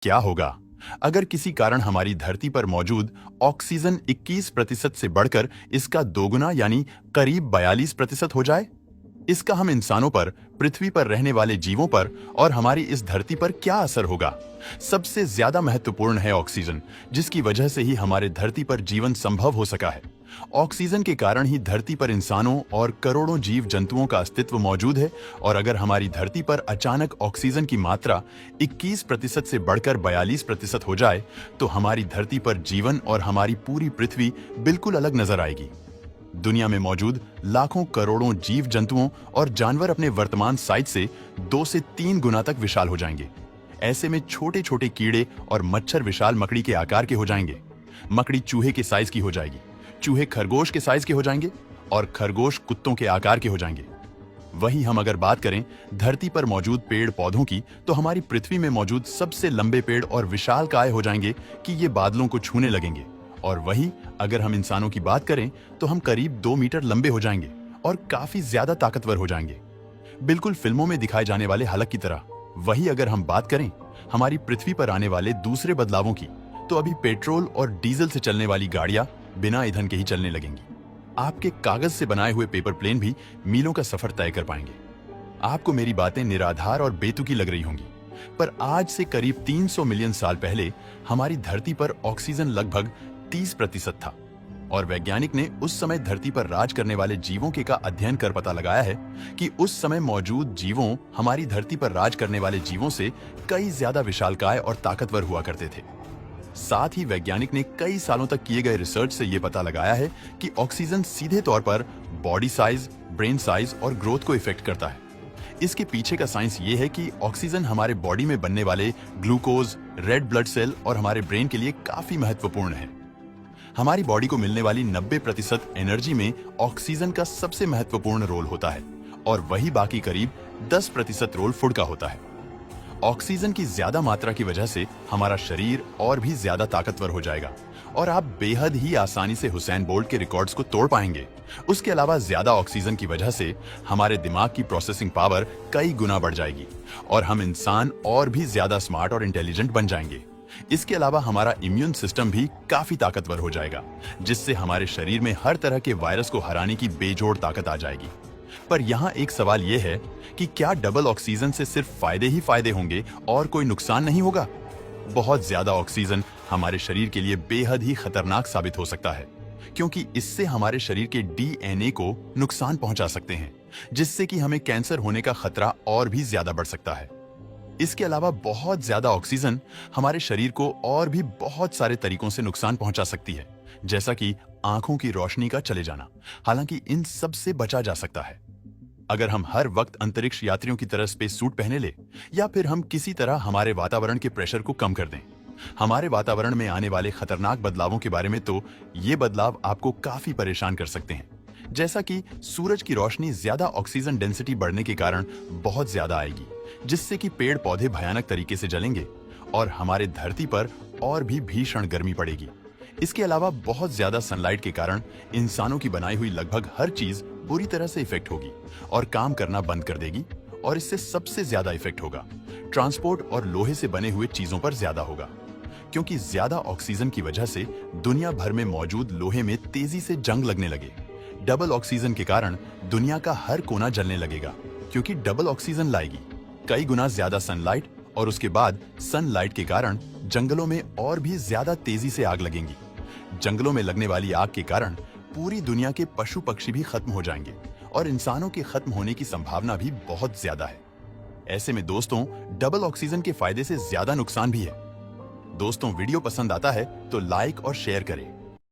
क्या होगा अगर किसी कारण हमारी धरती पर मौजूद ऑक्सीजन 21% से बढ़कर इसका दोगुना यानी करीब 42% हो जाए? इसका हम इंसानों पर, पृथ्वी पर रहने वाले जीवों पर और हमारी इस धरती पर क्या असर होगा? सबसे ज्यादा महत्वपूर्ण है ऑक्सीजन, जिसकी वजह से ही हमारे धरती पर जीवन संभव हो सका है। ऑक्सीजन के कारण ही धरती पर इंसानों और करोड़ों जीव जंतुओं का अस्तित्व मौजूद है। और अगर हमारी धरती पर अचानक ऑक्सीजन की मात्रा 21% से बढ़कर 42% हो जाए तो हमारी धरती पर जीवन और हमारी पूरी पृथ्वी बिल्कुल अलग नजर आएगी। दुनिया में मौजूद लाखों करोड़ों जीव जंतुओं और जानवर अपने वर्तमान साइज से 2 से 3 गुना तक विशाल हो जाएंगे। ऐसे में छोटे छोटे कीड़े और मच्छर विशाल मकड़ी के आकार के हो जाएंगे। मकड़ी चूहे के साइज की हो जाएगी, चूहे खरगोश के साइज के हो जाएंगे और खरगोश कुत्तों के आकार के हो जाएंगे। वहीं हम अगर बात करें धरती पर मौजूद पेड़ पौधों की, तो हमारी पृथ्वी में मौजूद सबसे लंबे पेड़ और विशालकाय हो जाएंगे कि ये बादलों को छूने लगेंगे। और वहीं अगर हम इंसानों की बात करें तो हम करीब 2 मीटर लंबे हो जाएंगे और काफी ज्यादा ताकतवर हो जाएंगे, बिल्कुल फिल्मों में दिखाए जाने वाले हलक की तरह। वहीं अगर हम बात करें हमारी पृथ्वी पर आने वाले दूसरे बदलावों की, तो अभी पेट्रोल और डीजल से चलने वाली गाड़ियां बिना ईंधन के ही चलने लगेंगी। आपके कागज से बनाए हुए पेपर प्लेन भी मीलों का सफर तय कर पाएंगे। आपको मेरी बातें निराधार और बेतुकी लग रही होंगी, पर आज से करीब 300 मिलियन साल पहले हमारी धरती पर ऑक्सीजन लगभग 30% था। और वैज्ञानिक ने उस समय धरती पर राज करने वाले जीवों के का अध्ययन कर पता लगाया है कि उस समय मौजूद जीवों हमारी धरती पर राज करने वाले जीवों से कई ज्यादा विशालकाय और ताकतवर हुआ करते थे। साथ ही वैज्ञानिक ने कई सालों तक किए गए रिसर्च से यह पता लगाया है कि ऑक्सीजन सीधे तौर पर बॉडी साइज, ब्रेन साइज और ग्रोथ को इफेक्ट करता है। इसके पीछे का साइंस ये है कि ऑक्सीजन हमारे बॉडी में बनने वाले ग्लूकोज, रेड ब्लड सेल और हमारे ब्रेन के लिए काफी महत्वपूर्ण है। हमारी बॉडी को मिलने वाली 90% एनर्जी में ऑक्सीजन का सबसे महत्वपूर्ण रोल होता है और वही बाकी करीब 10% रोल फूड का होता है। ऑक्सीजन की ज्यादा मात्रा की वजह से हमारा शरीर और भी ज्यादा ताकतवर हो जाएगा और आप बेहद ही आसानी से हुसैन बोल्ट के रिकॉर्ड्स को तोड़ पाएंगे। उसके अलावा ज्यादा ऑक्सीजन की वजह से हमारे दिमाग की प्रोसेसिंग पावर कई गुना बढ़ जाएगी और हम इंसान और भी ज्यादा स्मार्ट और इंटेलिजेंट बन जाएंगे। इसके अलावा हमारा इम्यून सिस्टम भी काफी ताकतवर हो जाएगा, जिससे हमारे शरीर में हर तरह के वायरस को हराने की बेजोड़ ताकत आ जाएगी। पर यहाँ एक सवाल यह है कि क्या डबल ऑक्सीजन से सिर्फ फायदे ही फायदे होंगे और कोई नुकसान नहीं होगा? बहुत ज्यादा ऑक्सीजन हमारे शरीर के लिए बेहद ही खतरनाक साबित हो सकता है, क्योंकि इससे हमारे शरीर के डीएनए को नुकसान पहुंचा सकते हैं, जिससे कि हमें कैंसर होने का खतरा और भी ज्यादा बढ़ सकता है। इसके अलावा बहुत ज्यादा ऑक्सीजन हमारे शरीर को और भी बहुत सारे तरीकों से नुकसान पहुंचा सकती है, जैसा कि आंखों की रोशनी का चले जाना। हालांकि इन सब से बचा जा सकता है अगर हम हर वक्त अंतरिक्ष यात्रियों की तरह स्पेस सूट पहने ले, या फिर हम किसी तरह हमारे वातावरण के प्रेशर को कम कर दें। हमारे वातावरण में आने वाले खतरनाक बदलावों के बारे में तो ये बदलाव आपको काफी परेशान कर सकते हैं, जैसा कि सूरज की रोशनी ज्यादा ऑक्सीजन डेंसिटी बढ़ने के कारण बहुत ज्यादा आएगी, जिससे कि पेड़ पौधे भयानक तरीके से जलेंगे और हमारे धरती पर और भी भीषण गर्मी पड़ेगी। इसके अलावा बहुत ज्यादा सनलाइट के कारण इंसानों की बनाई हुई लगभग हर चीज बुरी तरह से इफेक्ट होगी और काम करना बंद कर देगी। और इससे सबसे ज्यादा इफेक्ट होगा ट्रांसपोर्ट और लोहे से बने हुए चीजों पर ज्यादा होगा, क्योंकि ज्यादा ऑक्सीजन की वजह से दुनिया भर में मौजूद लोहे में तेजी से जंग लगने लगे। डबल ऑक्सीजन के कारण दुनिया का हर कोना जलने लगेगा, क्योंकि डबल ऑक्सीजन लाएगी कई गुना ज्यादा सनलाइट, और उसके बाद सनलाइट के कारण जंगलों में और भी ज्यादा तेजी से आग लगेंगी। जंगलों में लगने वाली आग के कारण पूरी दुनिया के पशु पक्षी भी खत्म हो जाएंगे और इंसानों के खत्म होने की संभावना भी बहुत ज्यादा है। ऐसे में दोस्तों, डबल ऑक्सीजन के फायदे से ज्यादा नुकसान भी है। दोस्तों, वीडियो पसंद आता है तो लाइक और शेयर करें